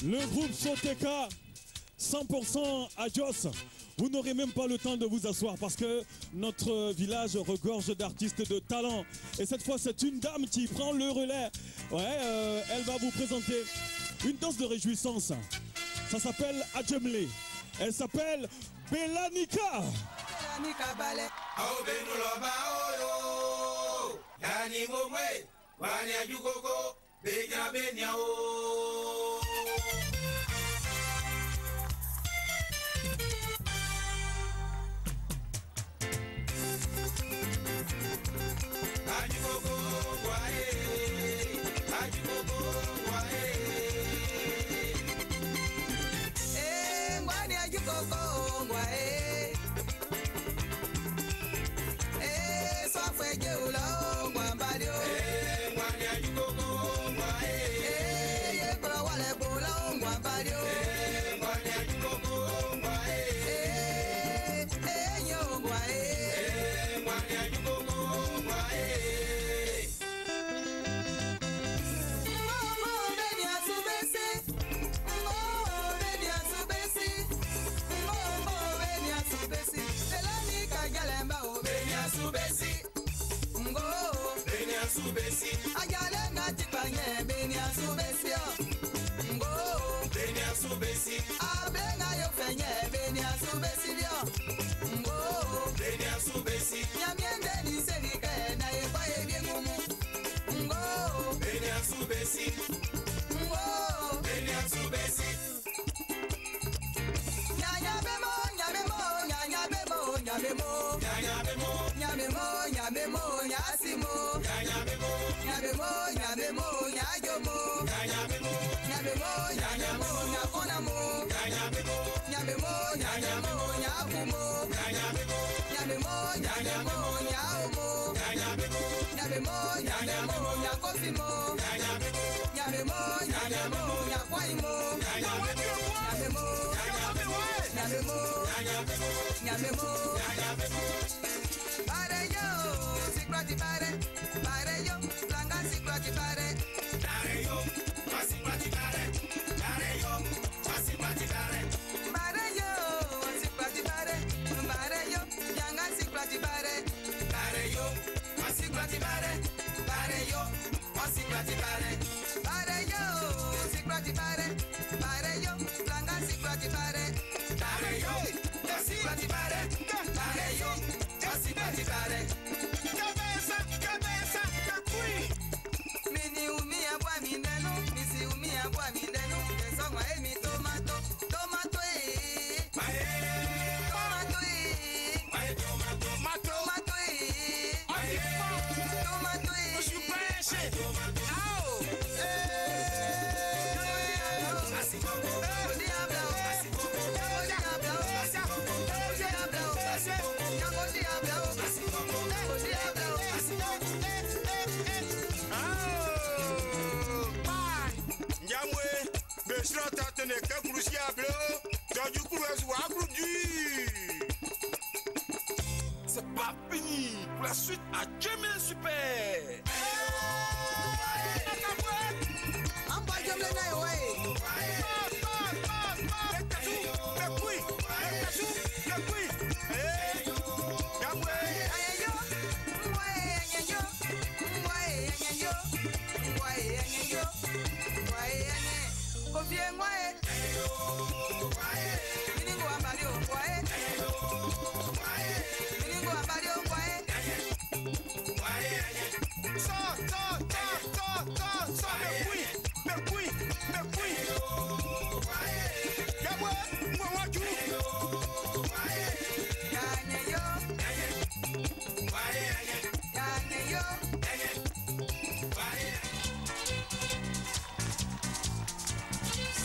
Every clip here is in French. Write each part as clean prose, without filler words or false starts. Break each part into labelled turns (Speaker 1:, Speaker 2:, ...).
Speaker 1: Le groupe Soteka, 100% à Jos. Vous n'aurez même pas le temps de vous asseoir parce que notre village regorge d'artistes de talent. Et cette fois, c'est une dame qui prend le relais. Ouais, elle va vous présenter une danse de réjouissance. Ça s'appelle Adjemlé. Elle s'appelle Belanika.
Speaker 2: Subesi agale ngati panye benia subesi ngo benia subesi ablenga yo fenye benia subesi bio ngo benia subesi nyamiende ni serike na ye baye biengumu ngo benia subesi ngo benia subesi nyanya bemo nyabemo nyanya bemo nyabemo nyanya bemo nyabemo nyabemo nyasimo Nyabemo, nyabemo, nyajomo. Nyabemo, nyabemo, nyanyamo, nyakonamo. Nyabemo, nyabemo, nyanyamo, nyakumo. Nyabemo, nyabemo, nyanyamo, nyaomo. Nyabemo, nyabemo, nyanyamo, nyakofimo. Nyabemo, nyabemo, nyanyamo, nyakwaimo. Nyabemo, nyabemo, nyabemo, nyabemo. Pare yo, sikrati pare. Pare yo, planga sikrati pare. Pare yo, sikrati pare. Pare yo, sikrati pare. Pare yo, sikrati pare. Pare yo, yanga sikrati pare. Pare yo, sikrati pare. Pare yo, sikrati pare. Pare yo, sikrati pare. Pare yo, planga sikrati pare. Pare yo, sikrati pare. Pare yo, sikrati pare. Mini umia bwa mindenu, misi umia bwa mindenu. Kesongwa emi tomato, tomato eh. Tomato eh. Tomato eh. Tomato eh. Oshupeshe. Ao. Diablo. Diablo. Diablo.
Speaker 3: tenez qu'un cruciable, du coup, c'est pas fini. Pour la suite, à Jamel Super.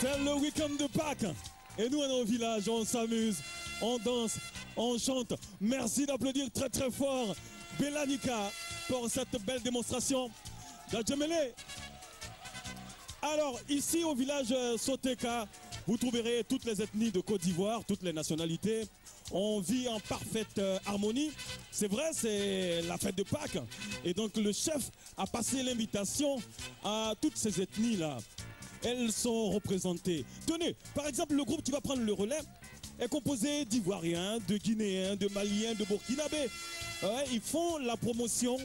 Speaker 1: C'est le week-end de Pâques et nous on est au village, on s'amuse, on danse, on chante. Merci d'applaudir très très fort Belanika pour cette belle démonstration d'Adjemele. Alors ici au village Soteka, vous trouverez toutes les ethnies de Côte d'Ivoire, toutes les nationalités. On vit en parfaite harmonie. C'est vrai, c'est la fête de Pâques. Et donc le chef a passé l'invitation à toutes ces ethnies-là. Elles sont représentées. Tenez, par exemple, le groupe qui va prendre le relais est composé d'Ivoiriens, de Guinéens, de Maliens, de Burkinabés. Ils font la promotion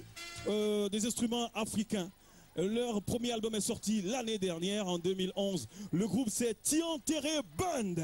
Speaker 1: des instruments africains. Leur premier album est sorti l'année dernière, en 2011. Le groupe, c'est Tiantere Band.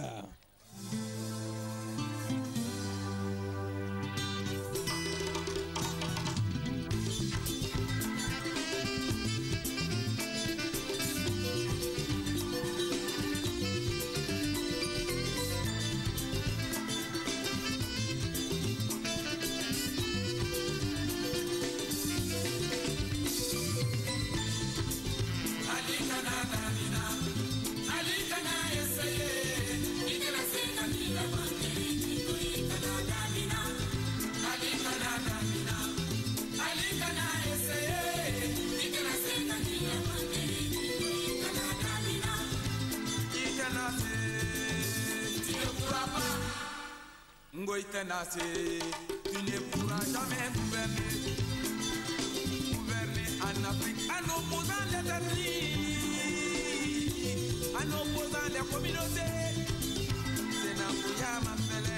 Speaker 2: Tu ne pourras jamais gouverner en Afrique en opposant les ethnies, en opposant les communautés. C'est Nampouya m'appelle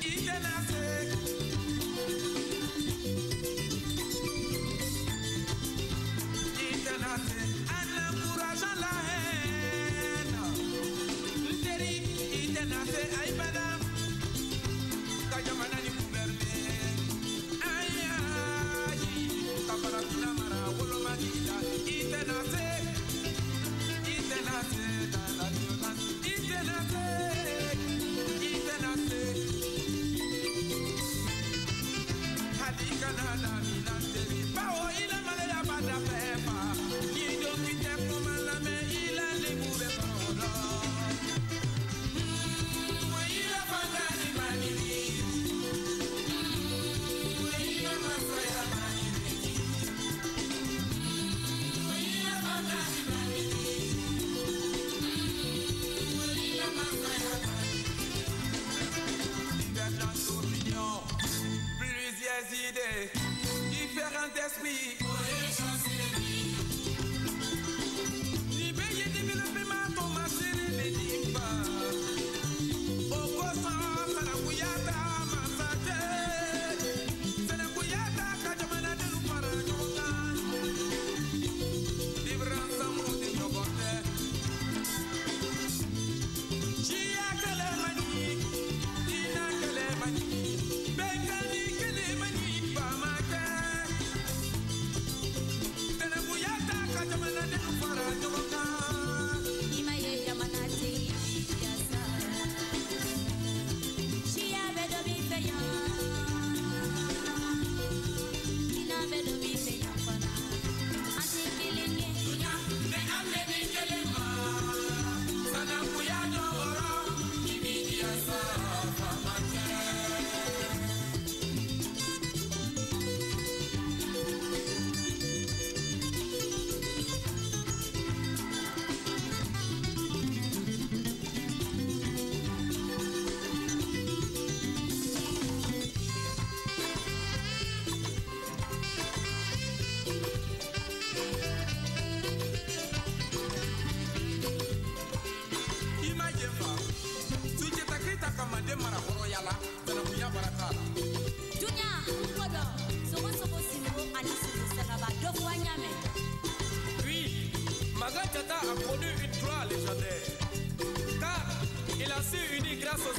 Speaker 2: Itenase. Itenase, en encourageant la haine. Nteri, Itenase, aïbada. Kajamanani gouverner, aïe aïe, Kaparapina mara, Wolomagida, Itenase, dans la violence, Itenase, Hadikanada, Minanteri, Pao, il a mal à la pepa, ni donc il est comme la main, il a les mauvais paroles. Il a pas d'animalité. Plusieurs idées, différents esprits. Ni payer des développements pour masser les débats. Au cossant, ça n'a bouillata, massacre. Ça n'a bouillata, Kajamana de l'Ouparagona. Vivre ensemble, des yogotés. Chia que les maniques, Dina que les maniques. Bengani que les maniques, pas ma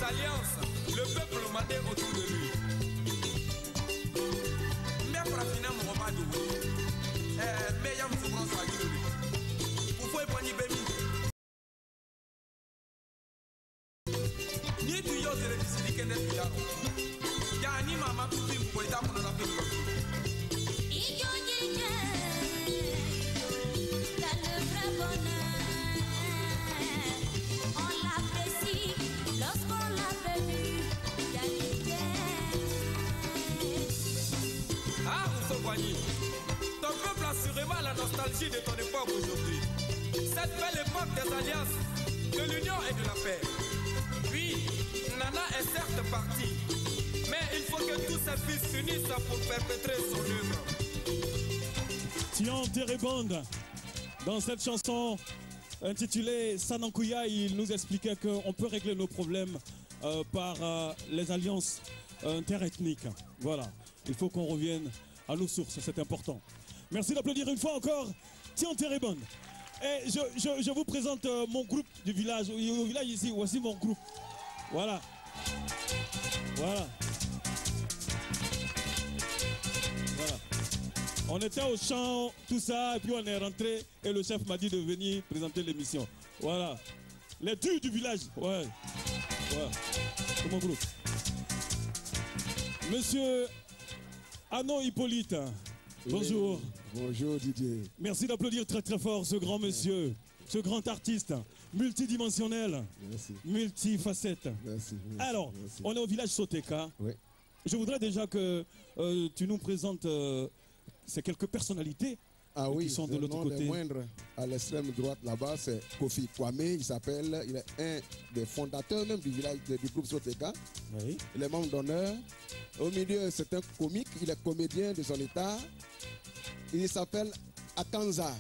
Speaker 2: alliances, le peuple mandé autour de lui. Mais pour finir, mon roman de mais il y a un souvent soit dit. Pourquoi il prend ni béni? Ni tu y as des décisions qui n'est pas. Il y a un imam qui dit pour les dames dans la ville. Ton peuple assurément la nostalgie de ton époque aujourd'hui. Cette belle époque des alliances, de l'union et de la paix. Oui, Nana est certes partie, mais il faut que tous ses fils s'unissent pour perpétrer son œuvre.
Speaker 1: Tian Terebonde, dans cette chanson intitulée Sanankuya, il nous expliquait qu'on peut régler nos problèmes par les alliances interethniques. Voilà, il faut qu'on revienne à nos sources, c'est important. Merci d'applaudir une fois encore Tian Terebonde. Et je vous présente mon groupe du village. Au village ici, voici mon groupe. Voilà. Voilà. Voilà. On était au champ, tout ça, et puis on est rentré et le chef m'a dit de venir présenter l'émission. Voilà. Les tues du village. Ouais. Voilà. C'est mon groupe. Monsieur Ano Hippolyte, bonjour.
Speaker 4: Bonjour Didier.
Speaker 1: Merci d'applaudir très très fort ce grand monsieur, ce grand artiste, multidimensionnel,
Speaker 4: Merci.
Speaker 1: multifacette.
Speaker 4: Merci.
Speaker 1: Alors,
Speaker 4: merci.
Speaker 1: on est au village Soteka.
Speaker 4: Oui.
Speaker 1: Je voudrais déjà que tu nous présentes ces quelques personnalités qui sont de l'autre côté.
Speaker 4: Moindre, à l'extrême droite là-bas, c'est Kofi Kwame, il s'appelle, il est un des fondateurs même du village du groupe Soteka.
Speaker 1: Oui.
Speaker 4: Il est membre d'honneur. Au milieu, c'est un comique, il est comédien de son état. Il s'appelle Akanza.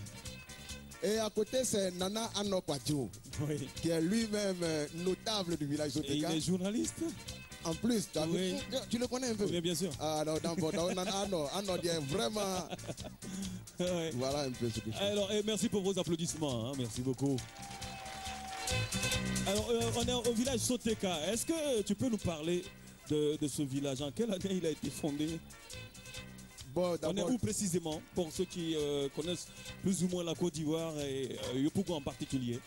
Speaker 4: Et à côté, c'est Nana Anopadio,
Speaker 1: Oui.
Speaker 4: qui est lui-même notable du village
Speaker 1: Et il
Speaker 4: Soteka.
Speaker 1: est journaliste.
Speaker 4: En plus,
Speaker 1: Oui.
Speaker 4: tu le connais un peu?
Speaker 1: Oui, bien sûr.
Speaker 4: Alors, dans Nana Ano, il est vraiment...
Speaker 1: Ouais.
Speaker 4: Voilà un peu ce que je fais.
Speaker 1: Alors, merci pour vos applaudissements. Hein. Merci beaucoup. Alors, on est au village Soteka. Est-ce que tu peux nous parler de ce village? En quelle année il a été fondé?
Speaker 4: Bon,
Speaker 1: On est où précisément, pour ceux qui connaissent plus ou moins la Côte d'Ivoire et Yopougon en particulier?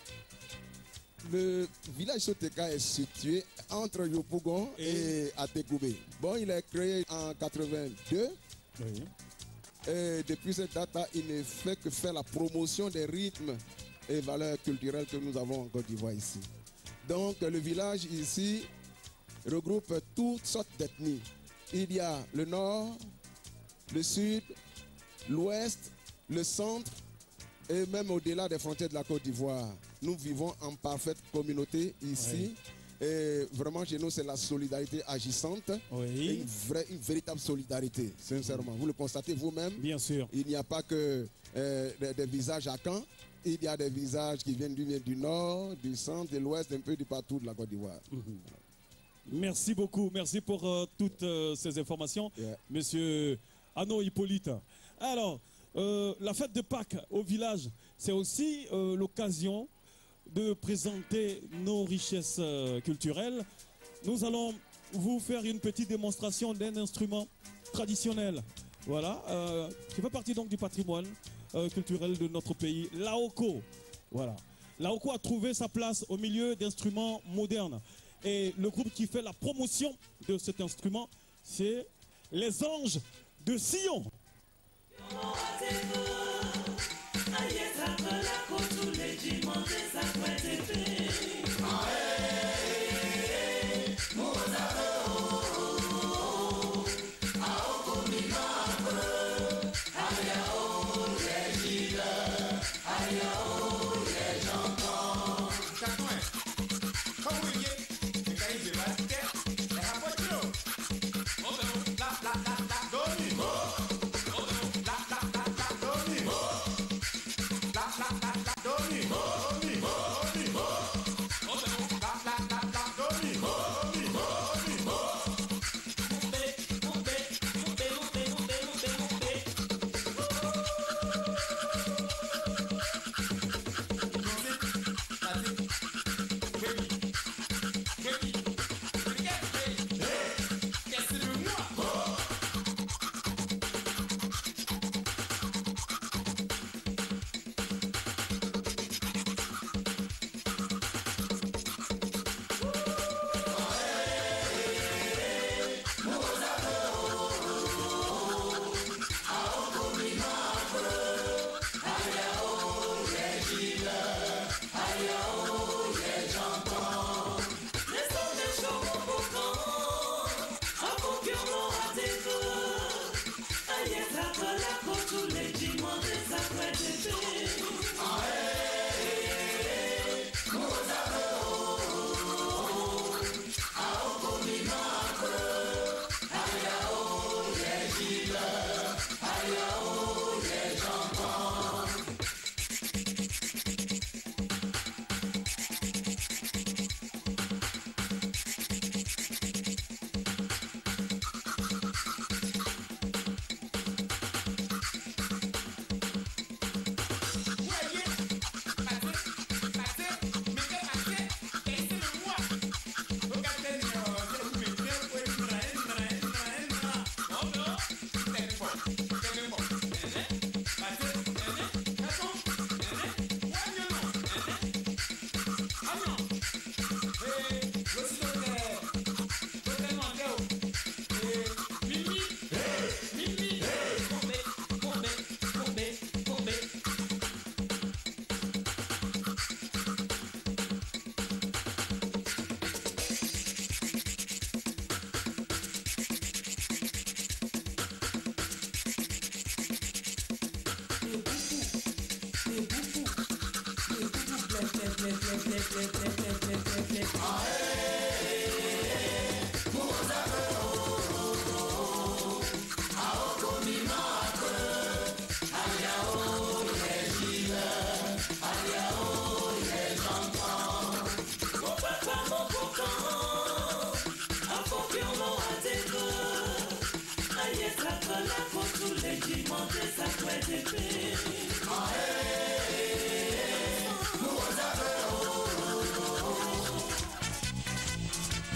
Speaker 4: Le village Soteka est situé entre Yopougon et Ategoubé. Bon, il est créé en 82.
Speaker 1: Oui.
Speaker 4: Et depuis cette date-là, il ne fait que faire la promotion des rythmes et valeurs culturelles que nous avons en Côte d'Ivoire ici. Donc, le village ici regroupe toutes sortes d'ethnies. Il y a le nord, le sud, l'ouest, le centre et même au-delà des frontières de la Côte d'Ivoire. Nous vivons en parfaite communauté ici. Oui. Et vraiment, chez nous, c'est la solidarité agissante.
Speaker 1: Oui.
Speaker 4: Une véritable solidarité, sincèrement. Vous le constatez vous-même.
Speaker 1: Bien sûr.
Speaker 4: Il n'y a pas que des visages à Caen. Il y a des visages qui viennent du nord, du centre, de l'ouest, un peu du partout de la Côte d'Ivoire.
Speaker 1: Merci beaucoup. Merci pour toutes ces informations, Monsieur Ano Hippolyte. Alors, la fête de Pâques au village, c'est aussi l'occasion de présenter nos richesses culturelles. Nous allons vous faire une petite démonstration d'un instrument traditionnel. Voilà, qui fait partie donc du patrimoine culturel de notre pays, l'Aoko. Voilà. L'Aoko a trouvé sa place au milieu d'instruments modernes. Et le groupe qui fait la promotion de cet instrument, c'est les Anges de Sion.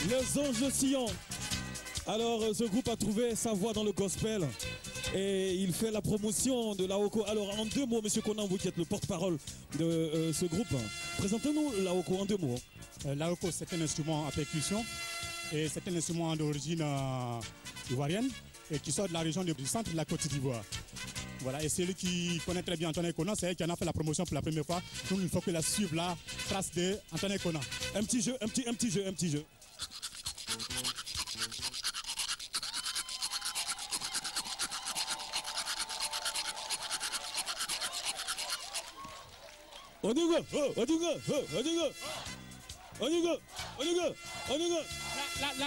Speaker 1: Les Anges de Sion. Alors, ce groupe a trouvé sa voix dans le gospel et il fait la promotion de l'Aoko. Alors, en 2 mots, Monsieur Conan, vous qui êtes le porte-parole de ce groupe, présentez-nous l'Aoko en 2 mots.
Speaker 5: L'Aoko, c'est un instrument à percussion et c'est un instrument d'origine ivoirienne et qui sort de la région du centre de la Côte d'Ivoire. Voilà, et celui qui connaît très bien Antoine Conan, c'est elle qui en a fait la promotion pour la première fois. Donc, il faut que la suive la trace de Antoine Conan.
Speaker 1: Un petit jeu, un petit jeu. On y go.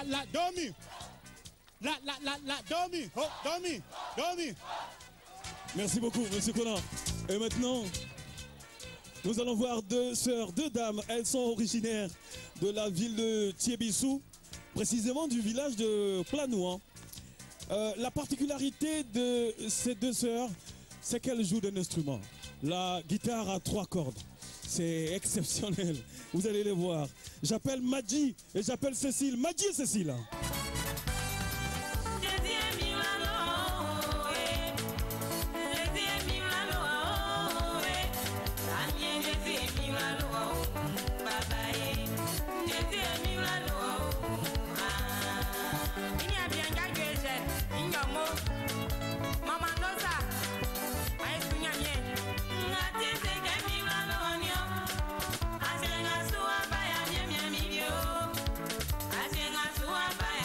Speaker 5: La domi. Domi.
Speaker 1: Merci beaucoup, Monsieur Conan. Et maintenant, nous allons voir 2 sœurs, 2 dames. Elles sont originaires de la ville de Thiébissou, précisément du village de Planouan. La particularité de ces 2 sœurs, c'est qu'elles jouent d'un instrument. La guitare à 3 cordes. C'est exceptionnel. Vous allez les voir. J'appelle Madji et j'appelle Cécile. Madji et Cécile.
Speaker 6: Bye.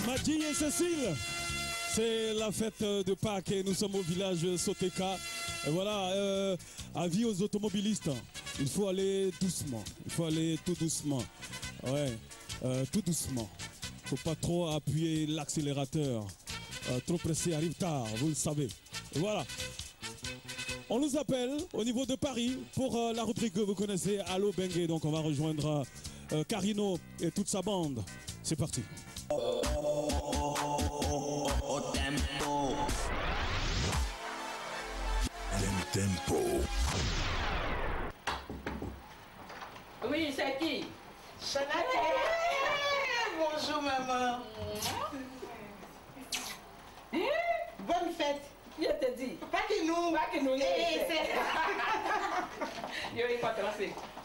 Speaker 1: Madji et Cécile, c'est la fête de Pâques et nous sommes au village Soteka. Et voilà, avis aux automobilistes, il faut aller doucement, il faut aller tout doucement. Ouais, tout doucement. Il ne faut pas trop appuyer l'accélérateur. Trop pressé arrive tard, vous le savez. Et voilà. On nous appelle au niveau de Paris pour la rubrique que vous connaissez, Allo Bengue. Donc on va rejoindre Carino et toute sa bande. C'est parti.
Speaker 6: Tempo.
Speaker 7: Oui, c'est qui?
Speaker 8: Bonjour maman. Bonne fête.
Speaker 7: Je te dis.
Speaker 8: Pas que nous.
Speaker 7: Pas que nous.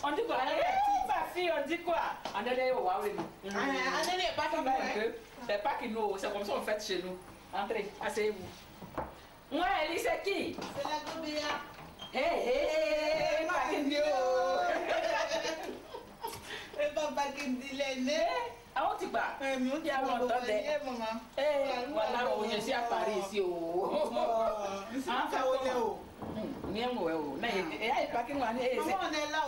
Speaker 7: On dit quoi? Ma fille, on dit quoi? On est au Huawei. C'est pas que nous. C'est comme ça on fait chez nous. Entrez, asseyez-vous. Moi, Ellie, c'est qui?
Speaker 8: C'est la Gobea.
Speaker 7: Hé, Pakindio.
Speaker 8: Et papa qui dit l'aîné.
Speaker 7: Ah, on t'y bat. Il y a longtemps. Voilà, je suis à Paris ici. Comment on est là?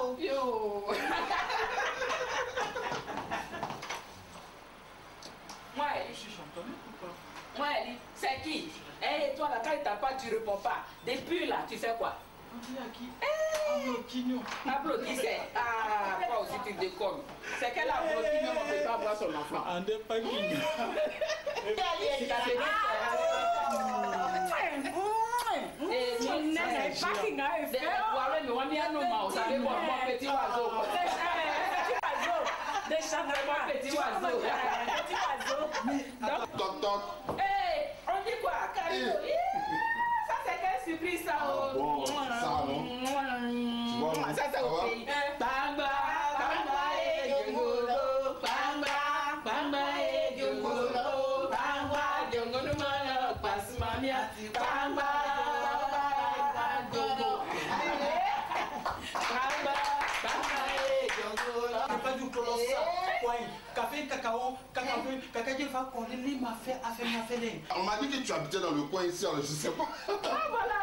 Speaker 7: Moi, je suis chanteuse. Moi, c'est qui? Et toi, là, quand il t'appelle, tu ne réponds pas. Depuis là, tu fais quoi?
Speaker 8: On dit à qui?
Speaker 7: Applaudissez. Ah, toi aussi, tu déconnes. C'est qu'elle applaudit, mais on ne peut pas voir son enfant.
Speaker 5: En deux packing.
Speaker 7: Petit oiseau. Petit oiseau.
Speaker 6: Toc toc.
Speaker 7: On dit quoi? Ça c'est quelle surprise ça?
Speaker 6: Bon, ça non.
Speaker 7: Ça c'est au pays. Bamba, bamba et djongolo. Bamba, bamba et djongolo. Bamba, djongolo mana pasmania. Bamba, bamba, djongolo. Bamba, bamba et djongolo.
Speaker 9: C'est pas du colossal. Café, cacao, cacao, va connaître, lui m'a fait.
Speaker 6: On m'a dit que tu habitais dans le coin ici, alors je sais pas.
Speaker 7: Ah voilà.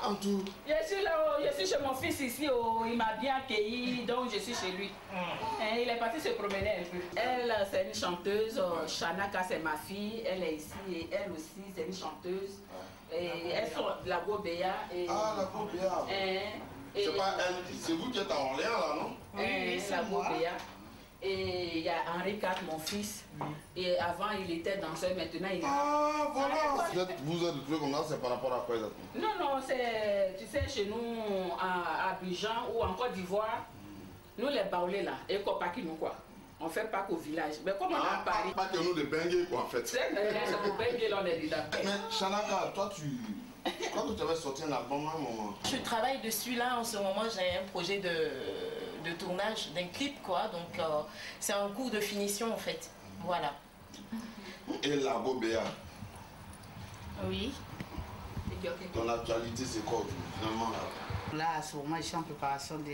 Speaker 6: En tout.
Speaker 7: Je suis là, je suis chez mon fils ici, il m'a bien accueilli, donc je suis chez lui. Il est parti se promener un peu. Elle, c'est une chanteuse, Shanaka, c'est ma fille, elle est ici, et elle aussi, c'est une chanteuse. Et elles sont de la Gobea.
Speaker 6: Ah, la Gobea. C'est pas elle, c'est vous qui êtes à Orléans là, non?
Speaker 7: Oui, la Gobea. Et il y a Henri IV, mon fils. Et avant, il était danseur, maintenant il est...
Speaker 6: Ah, voilà. Vous êtes trouvé comme ça, c'est par rapport à quoi exactement?
Speaker 7: Non, c'est, tu sais, chez nous, à Abidjan ou en Côte d'Ivoire, nous les baoulés là, et Kopaki nous quoi. On fait pas qu'au village. Mais comme on est à Paris...
Speaker 6: Pas que nous de Bengue quoi en fait.
Speaker 7: C'est pour Bengue là, on est dedans.
Speaker 6: Mais Shanaka, toi quand tu avais sorti un album à un moment?
Speaker 10: Je travaille dessus là, en ce moment j'ai un projet de tournage d'un clip quoi, donc c'est en cours de finition en fait, voilà.
Speaker 6: Et la Gobea?
Speaker 10: Oui.
Speaker 6: Ton actualité c'est quoi finalement là?
Speaker 8: Là, à ce moment, je suis en préparation d'un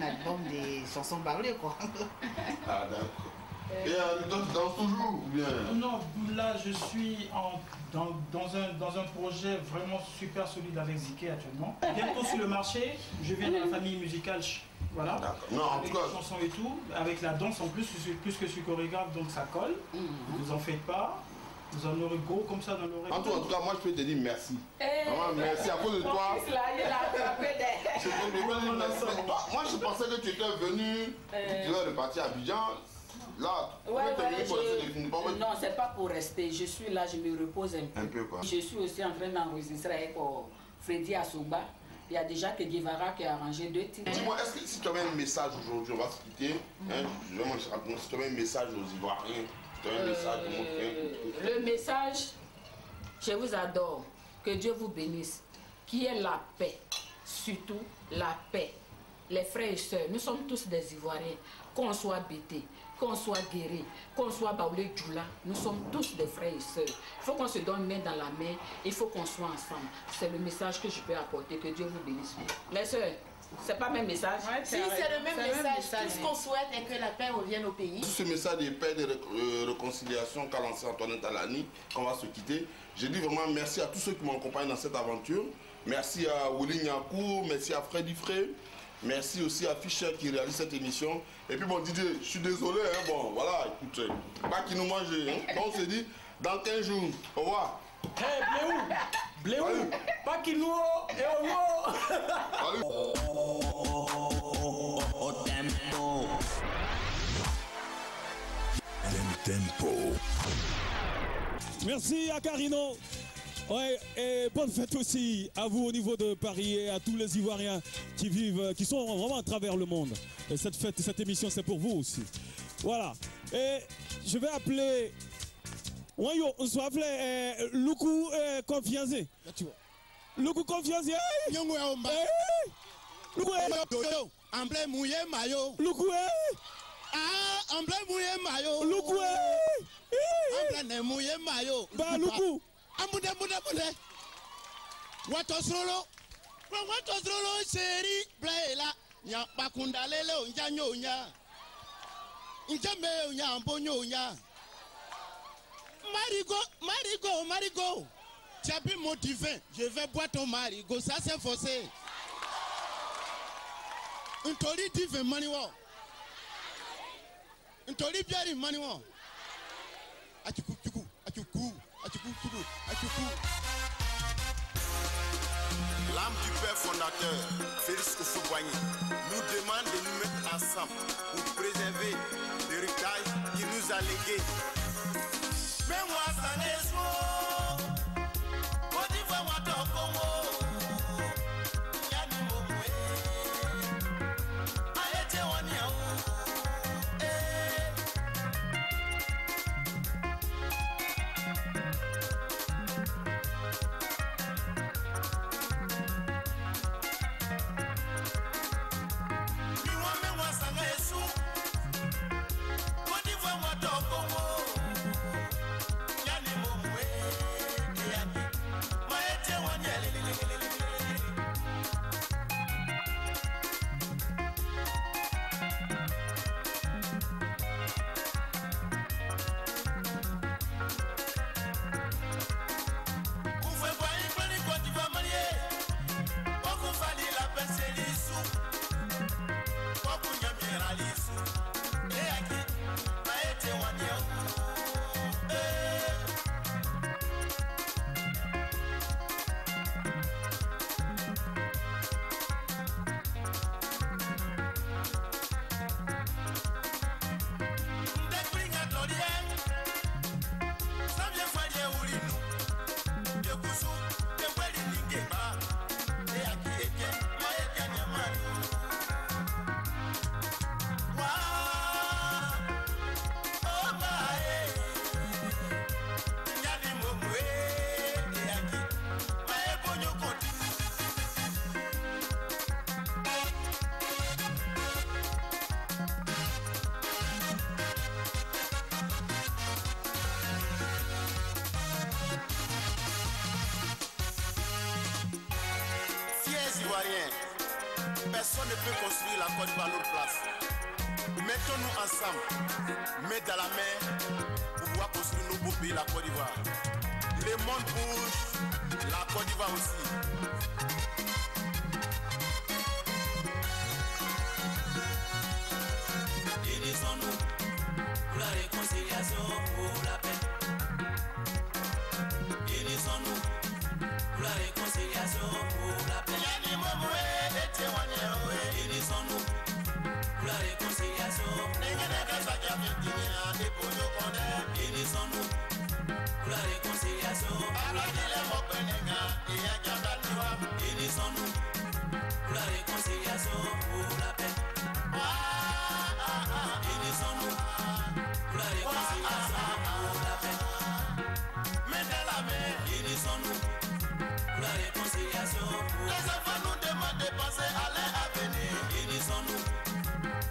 Speaker 8: album des chansons baoulées, quoi.
Speaker 6: Ah, d'accord. Et toi, tu danses toujours ou bien?
Speaker 9: Non, là, je suis dans un projet vraiment super solide avec Ziké actuellement. Bientôt sur le marché, je viens de la famille musicale. Voilà.
Speaker 6: Non, en
Speaker 9: avec
Speaker 6: tout cas,
Speaker 9: les chansons et tout, avec la danse en plus, plus que je suis chorégraphe, donc ça colle. Ne vous en faites pas. Vous en aurez gros comme ça dans l'oreille.
Speaker 6: En tout cas, moi je peux te dire merci. Vraiment, merci à cause de toi. Moi je pensais que tu étais venu, tu devais repartir à Abidjan. Là,
Speaker 7: non, c'est pas pour rester. Je suis là, je me repose un peu.
Speaker 6: Quoi.
Speaker 7: Je suis aussi en train d'enregistrer avec Freddy Assoba. Il y a déjà que Guevara qui a arrangé 2 titres.
Speaker 6: Dis-moi, est-ce que si tu avais un message aujourd'hui, on va se quitter, si tu avais un message aux Ivoiriens,
Speaker 7: le message, je vous adore, que Dieu vous bénisse, qui est la paix, surtout la paix. Les frères et sœurs, nous sommes tous des Ivoiriens, qu'on soit Bété, qu'on soit Guéri, qu'on soit Baoulé Djoula, nous sommes tous des frères et sœurs. Il faut qu'on se donne main dans la main, il faut qu'on soit ensemble. C'est le message que je peux apporter, que Dieu vous bénisse. Les sœurs, c'est pas le même message.
Speaker 10: Si c'est le même message, tout ce qu'on souhaite est que la paix revienne au pays.
Speaker 6: Tout ce message de paix, de réconciliation qu'a lancé Antoinette Alani, qu'on va se quitter. Je dis vraiment merci à tous ceux qui m'accompagnent dans cette aventure. Merci à Willy Nyakou, merci à Freddy Frey, merci aussi à Fischer qui réalise cette émission. Et puis bon Didier, je suis désolé, hein, bon voilà, écoute, pas qu'il nous mange, hein. Donc on se dit dans 15 jours, au revoir.
Speaker 9: Hey, Bléou, pas qu'il nous et au revoir.
Speaker 1: Merci à Carino. Ouais, et bonne fête aussi à vous au niveau de Paris et à tous les Ivoiriens qui vivent, qui sont vraiment à travers le monde. Et cette fête, cette émission, c'est pour vous aussi. Voilà. Et je vais appeler Loukou Confiance. Loukou Confiance. Loukou
Speaker 11: emblème mouillé maillot.
Speaker 1: Loukou
Speaker 11: ah, emblème mouillé maillot.
Speaker 1: Loukou
Speaker 11: emblème mouillé maillot.
Speaker 1: Bah Loukou.
Speaker 11: Ambude. Watosrolo seri blaela nya bakundalele onja nyonya. Njame onya ambonyo nya. Marigo. Tu as bu mon divin, je vais boire ton marigot, ça c'est forcé. Un tori divin maniwo. Un tori biari maniwo. Achuku.
Speaker 12: L'âme du père fondateur, Félix Houphouët-Boigny, nous demande de nous mettre ensemble pour préserver l'héritage qu'il nous a légué. Mais moi, ça n'est pas. Quand tu vois moi, ton Congo, il y a du mot. Allez, tiens, on y a. Personne ne peut construire la Côte d'Ivoire à notre place. Mais Mettons-nous ensemble, main dans la main, pour pouvoir construire nos beaux pays, la Côte d'Ivoire. Le monde bouge, la Côte d'Ivoire aussi.
Speaker 13: Unissons-nous pour la réconciliation, pour la paix. Unissons-nous pour la réconciliation, pour la paix. Unissons-nous pour la réconciliation, pour la paix. Unissons-nous pour la réconciliation, pour la paix. Unissons-nous pour la réconciliation, pour la paix. Unissons-nous pour la réconciliation, pour la paix. Mettez la main. Unissons-nous pour la réconciliation, pour la paix. Les enfants nous demandent de penser à leur avenir. Unissons-nous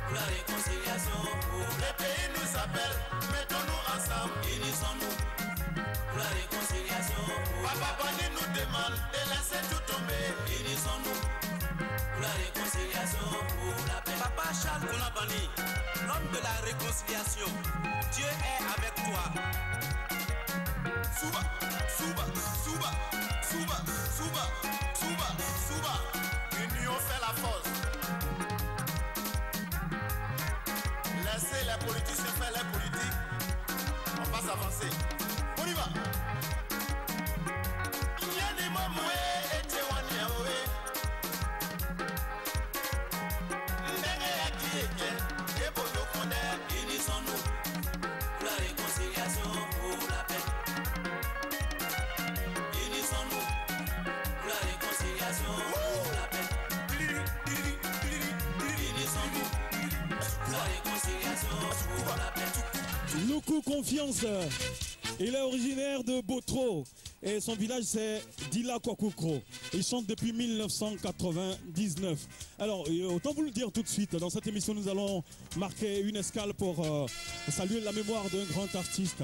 Speaker 13: pour la réconciliation, pour le pays nous appelle. Mettons-nous ensemble. Unissons-nous pour la réconciliation, pour Papa Boni nous demande de laisser tout tomber. Unissons-nous pour la réconciliation, pour la paix. Papa Charles Kounabani, l'homme de la réconciliation, Dieu est avec toi.
Speaker 12: Souba, Souba, Souba, Souba, Souba, Souba, Souba. L'union fait la force. Laissez les politiciens faire les politiques. On va s'avancer. On y va.
Speaker 13: Unissons-nous pour la réconciliation, pour la paix. Unissons-nous pour la réconciliation, pour la paix. Unissons-nous pour la réconciliation, pour la paix.
Speaker 1: Loukou Confiance, il est originaire de Botro et son village c'est Dila Kwakukro. Il chante depuis 1999. Alors, autant vous le dire tout de suite, dans cette émission nous allons marquer une escale pour saluer la mémoire d'un grand artiste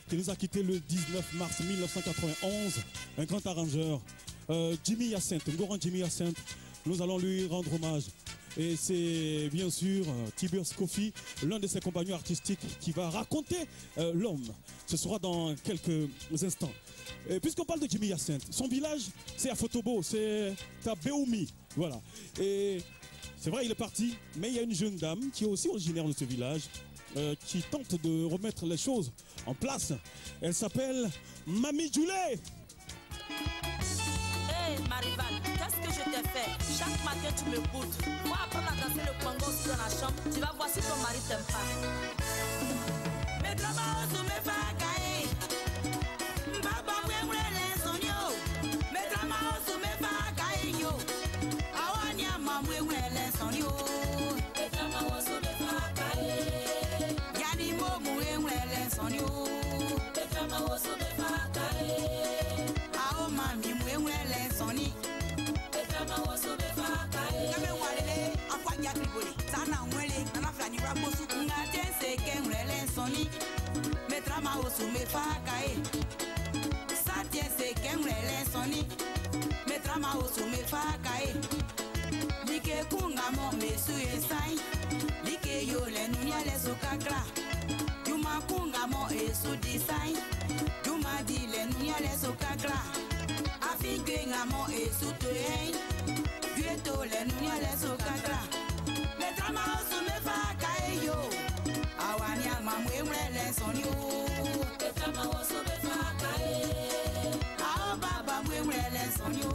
Speaker 1: qui nous a quitté le 19 mars 1991, un grand arrangeur, Jimmy Hyacinthe, Ngoran Jimmy Hyacinthe. Nous allons lui rendre hommage. Et c'est bien sûr Tibers Kofi, l'un de ses compagnons artistiques, qui va raconter l'homme. Ce sera dans quelques instants. Puisqu'on parle de Jimmy Hyacinthe, son village, c'est à Fotobo, c'est à Beoumi. Voilà. Et c'est vrai, il est parti, mais il y a une jeune dame qui est aussi originaire de ce village, qui tente de remettre les choses en place. Elle s'appelle Mami Djoulé.
Speaker 14: Hey Marival, qu'est-ce que je t'ai fait? Chaque matin tu me boudes. Moi apprendre à danser le congo aussi dans la chambre. Tu vas voir si ton mari t'aime pas. Mais drama sous mes fagailles. Baba mwen les sonyo. Mais drama sous mes fagailles yo. Awanya mamwe les sonyo. Mais drama sous mes fagailles. Yani mo mwe les sonyo. Mais drama sous mes fagailles. Ao mami mwe les soni. Etrama woso be fakae. Kame walele afanya triboli. Sana mwele nana flani rabosu. Ngate seke mwele soni. Metrama woso me fakae. Satie seke mwele soni. Metrama woso me fakae. Like kungamo mesu esai. Like yo le nunya le sokakra. Juma kungamo esu design. Juma di le nunya le sokakra. Afigue ngamo esuto hein. Vieto le nunya le sokakra. Le trama osu me fa kaeyo. Awanya mamwe le sonyo. Le trama osu me fa kae. Ao baba mwe le sonyo.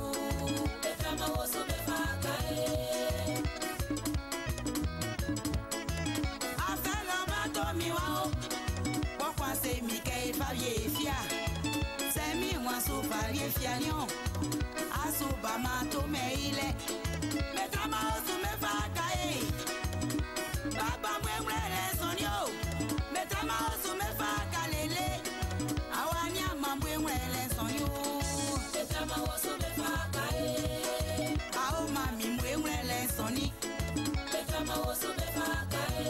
Speaker 14: Le trama osu me fa kae. Afela mato mi wao. Pourquoi c'est Mickey Fabier Fia? C'est mi moi sous Fabier Fianion. Asuba mato me ile. Me trama osu me fa kae. Baba mwe le sonyo. Me trama osu me fa kalele. Awanya mamwe le sonyo. Me trama osu me fa kae. Ao mami mwe le soni. Me trama osu me fa kae.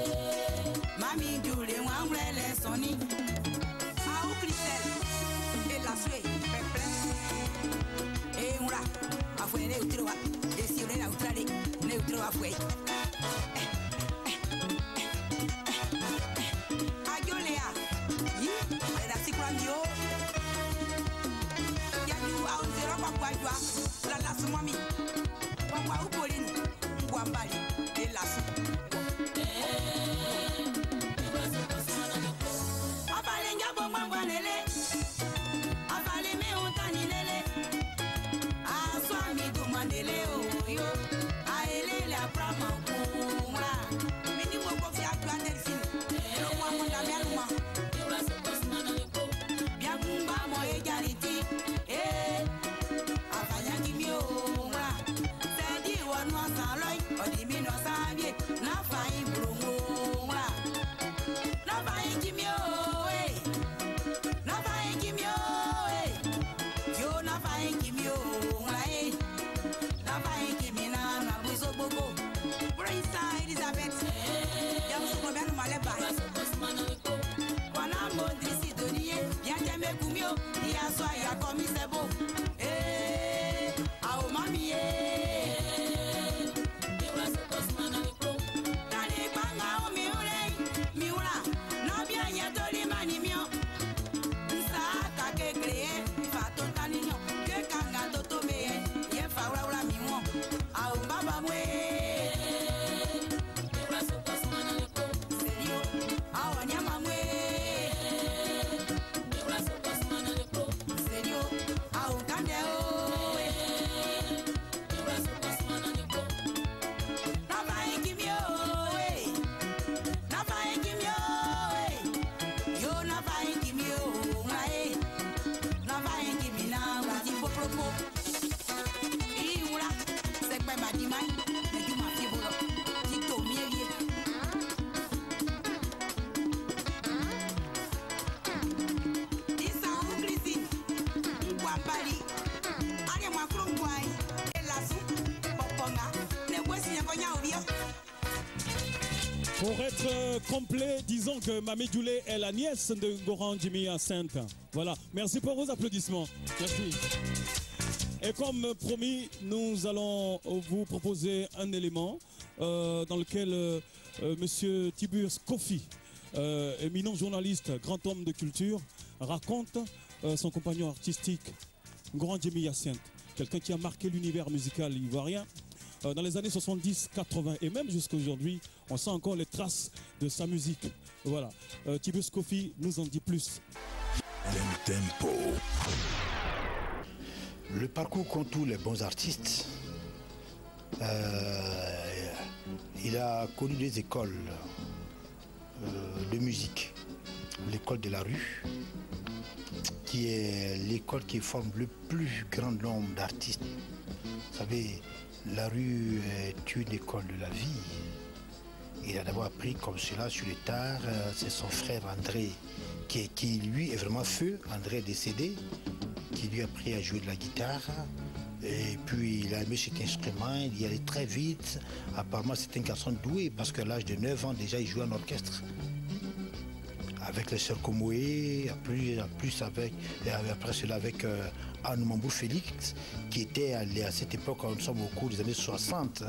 Speaker 14: Mami dule mwe le soni. Ao Cristel. Et la sué, peple. Et on l'a. Afoué neutro. Et si on est neutralé, neutro afoué.
Speaker 1: Pour être complet, disons que Mami Djoulé est la nièce de Goran Jimmy Hyacinthe. Voilà, merci pour vos applaudissements. Merci. Et comme promis, nous allons vous proposer un élément dans lequel Monsieur Tiburce Kofi, éminent journaliste, grand homme de culture, raconte son compagnon artistique, Goran Jimmy Hyacinthe, quelqu'un qui a marqué l'univers musical ivoirien. Dans les années 70, 80 et même jusqu'à aujourd'hui, on sent encore les traces de sa musique. Voilà. Tiburce Kofi nous en dit plus.
Speaker 15: Tempo. Le parcours qu'ont tous les bons artistes, il a connu des écoles de musique. L'école de la rue, qui est l'école qui forme le plus grand nombre d'artistes. Vous savez, la rue est une école de la vie. Il a d'abord appris comme cela sur le tard. C'est son frère André qui lui est vraiment feu. André est décédé, qui lui a appris à jouer de la guitare. Et puis il a aimé cet instrument, il y allait très vite. Apparemment c'est un garçon doué parce qu'à l'âge de 9 ans déjà il jouait en orchestre. Avec les sœurs Komoé, plus avec, et après cela avec Anoumambou Félix, qui était à cette époque, nous sommes au cours des années 60,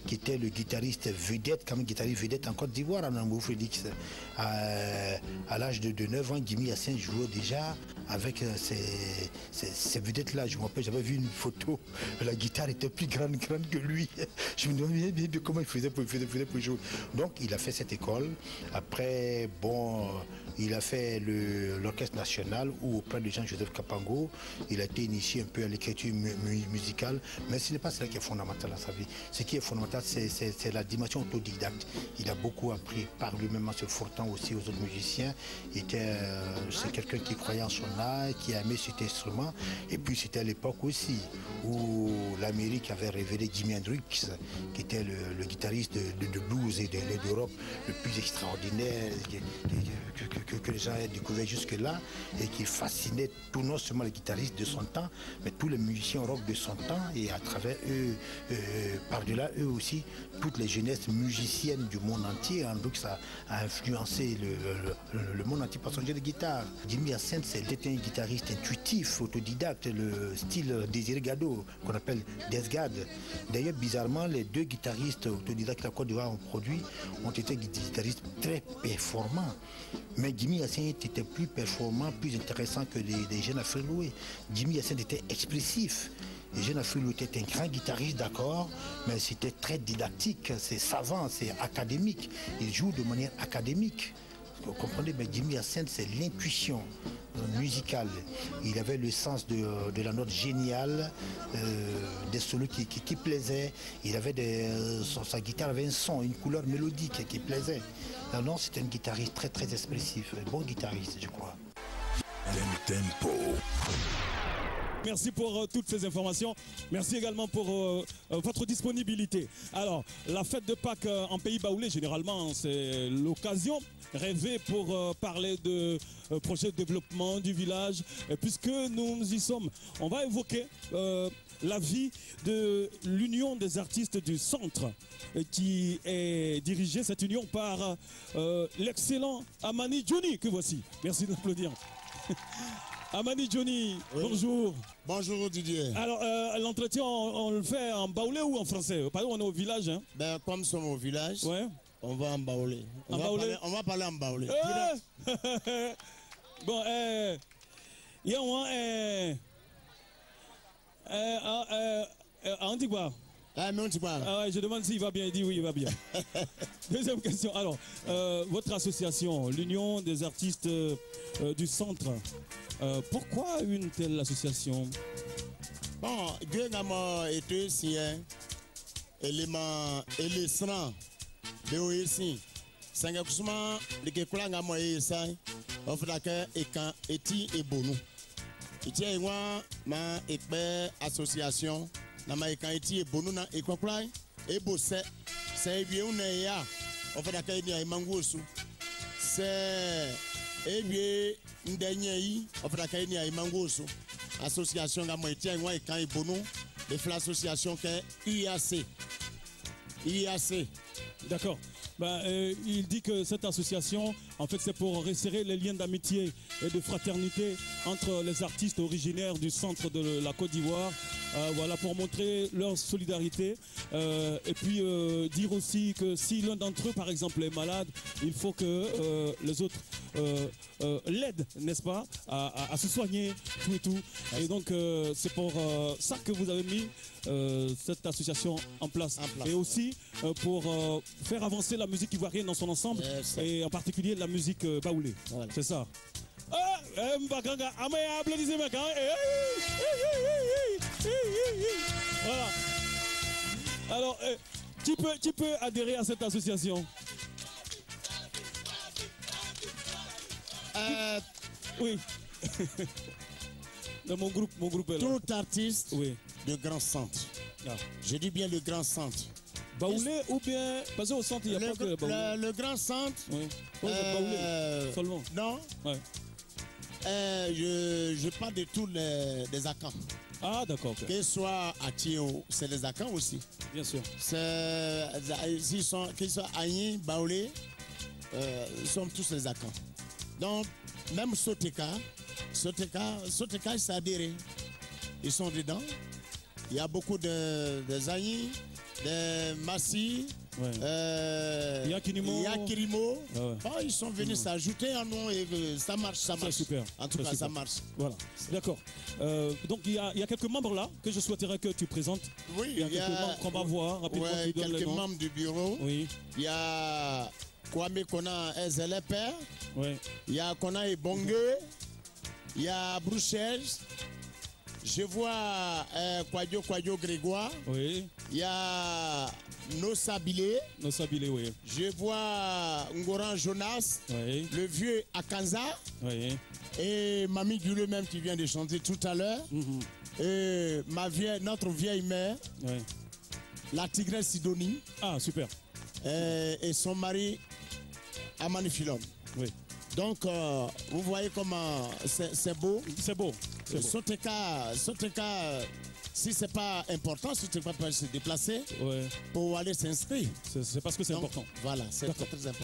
Speaker 15: qui était le guitariste vedette, comme guitariste vedette en Côte d'Ivoire, Anoumambou Félix. À l'âge de 9 ans, Jimmy Hyacinthe jouait déjà avec ces vedettes-là. Je me rappelle, j'avais vu une photo, la guitare était plus grande que lui. Je me demandais bien de comment il faisait pour jouer. Donc il a fait cette école. Après, bon, il a fait l'orchestre national où auprès de Jean-Joseph Kapango, il a été initié un peu à l'écriture musicale, mais ce n'est pas cela qui est fondamental dans sa vie. Ce qui est fondamental, c'est la dimension autodidacte. Il a beaucoup appris par lui-même en se frottant aussi aux autres musiciens. C'est quelqu'un qui croyait en son art, qui aimait cet instrument. Et puis c'était à l'époque aussi où l'Amérique avait révélé Jimi Hendrix, qui était le guitariste de blues et d'Europe le plus extraordinaire que les gens aient découvert jusque-là, et qui fascinait tout non seulement les guitaristes de son temps, mais tous les musiciens rock de son temps, et à travers eux, par-delà eux aussi, toutes les jeunesses musiciennes du monde entier. Donc ça a influencé le monde entier par son jeu de guitare. Jimmy Hyacinthe, c'était un guitariste intuitif, autodidacte, le style Désiré Gado, qu'on appelle Desgad. D'ailleurs, bizarrement, les deux guitaristes autodidactes que la Côte d'Ivoire ont produit ont été des guitaristes très performants. Mais Jimmy Hyacinthe était plus performant, plus intéressant que les jeunes Afri-Loué. Jimmy Hyacinthe était expressif. Eugène Afrilu était un grand guitariste, d'accord, mais c'était très didactique, c'est savant, c'est académique. Il joue de manière académique. Vous comprenez, mais Jimmy Hassane, c'est l'intuition musicale. Il avait le sens de la note géniale, des solos qui plaisaient. Il avait sa guitare avait un son, une couleur mélodique qui plaisait. Non, c'était un guitariste très très expressif, un bon guitariste, je crois.
Speaker 1: Tempo. Merci pour toutes ces informations. Merci également pour votre disponibilité. Alors, la fête de Pâques en Pays Baoulé, généralement, c'est l'occasion rêvée pour parler de projet de développement du village. Et puisque nous y sommes, on va évoquer la vie de l'Union des artistes du centre qui est dirigée, cette union, par l'excellent Amani Johnny, que voici. Merci d'applaudir. Amani Johnny, oui. Bonjour.
Speaker 11: Bonjour Didier.
Speaker 1: Alors, l'entretien, on le fait en baoulé ou en français? Par exemple, on est au village. Hein?
Speaker 11: Ben, comme nous sommes au village, ouais. On va en baoulé. On va parler en baoulé.
Speaker 1: Bon, il y a on dit quoi? Je demande s'il va bien. Il dit oui, il va bien. Deuxième question. Alors, votre association, l'Union des artistes du centre, pourquoi une telle association?
Speaker 11: Bon, Dieu n'a été si élément de OEC. Sangakusuma, le Kekula n'a pas été ça. On fait que Eti et Bonou. Eti et moi, ma association. Na maika eti ebonu na ekwakwala ebose se ebie uneya ofeda ka ni aimangusu se ebie ndenye yi ofeda ka ni aimangusu association ga mo eti enwa ikan ebonu de l'association que IAC.
Speaker 1: D'accord. Il dit que cette association, en fait, c'est pour resserrer les liens d'amitié et de fraternité entre les artistes originaires du centre de la Côte d'Ivoire. Voilà, pour montrer leur solidarité. Et puis dire aussi que si l'un d'entre eux, par exemple, est malade, il faut que les autres l'aident, n'est-ce pas, à se soigner, tout et tout. Et donc, c'est pour ça que vous avez mis cette association en place. Et aussi pour faire avancer la musique ivoirienne dans son ensemble, et en particulier la musique baoulé. Voilà. C'est ça. Voilà. Alors, tu peux adhérer à cette association. Oui. Dans mon groupe est là.
Speaker 11: Tout artiste de grand centre. Ah. Je dis bien le grand centre.
Speaker 1: Baoulé ou bien... Parce qu'au centre, il n'y a pas que baoulé.
Speaker 11: Le grand centre...
Speaker 1: Oui. Baoulé seulement.
Speaker 11: Non. Ouais. Je parle de tous les acans.
Speaker 1: Ah, d'accord. Okay.
Speaker 11: Que ce soit à Tio, c'est les acans aussi.
Speaker 1: Bien sûr.
Speaker 11: Qu'ils soient Aïe, Baoulé, ils sont tous les acans. Donc, même Soteka, ils s'adhèrent. Ils sont dedans. Il y a beaucoup de Aïe, de Massi,
Speaker 1: Yakirimo.
Speaker 11: Bon, ils sont venus s'ajouter en nous et ça marche.
Speaker 1: C'est super.
Speaker 11: En tout cas,
Speaker 1: super.
Speaker 11: Ça marche.
Speaker 1: Voilà. D'accord. Donc, il y a quelques membres là que je souhaiterais que tu présentes.
Speaker 11: Oui,
Speaker 1: il y a quelques membres qu'on va voir rapidement.
Speaker 11: Oui, quelques membres du bureau.
Speaker 1: Oui.
Speaker 11: Il y a Kwame Kona Ezeleper.
Speaker 1: Oui.
Speaker 11: Il y a Kona Ebongue. Il y a Brouchège. Je vois Kwadio Grégoire.
Speaker 1: Oui.
Speaker 11: Il y a Nosabile.
Speaker 1: Oui.
Speaker 11: Je vois Ngoran Jonas.
Speaker 1: Oui.
Speaker 11: Le vieux Akanza.
Speaker 1: Oui.
Speaker 11: Et Mamie Guleux même qui vient de chanter tout à l'heure. Et notre vieille mère.
Speaker 1: Oui.
Speaker 11: La tigresse Sidonie.
Speaker 1: Ah, super.
Speaker 11: Et son mari Amani Philom.
Speaker 1: Oui.
Speaker 11: Donc, vous voyez comment c'est beau.
Speaker 1: C'est beau.
Speaker 11: Soteka, si c'est pas important, si tu ne peux pas se déplacer
Speaker 1: ouais.
Speaker 11: pour aller s'inscrire.
Speaker 1: C'est parce que c'est important.
Speaker 11: Voilà, c'est très important.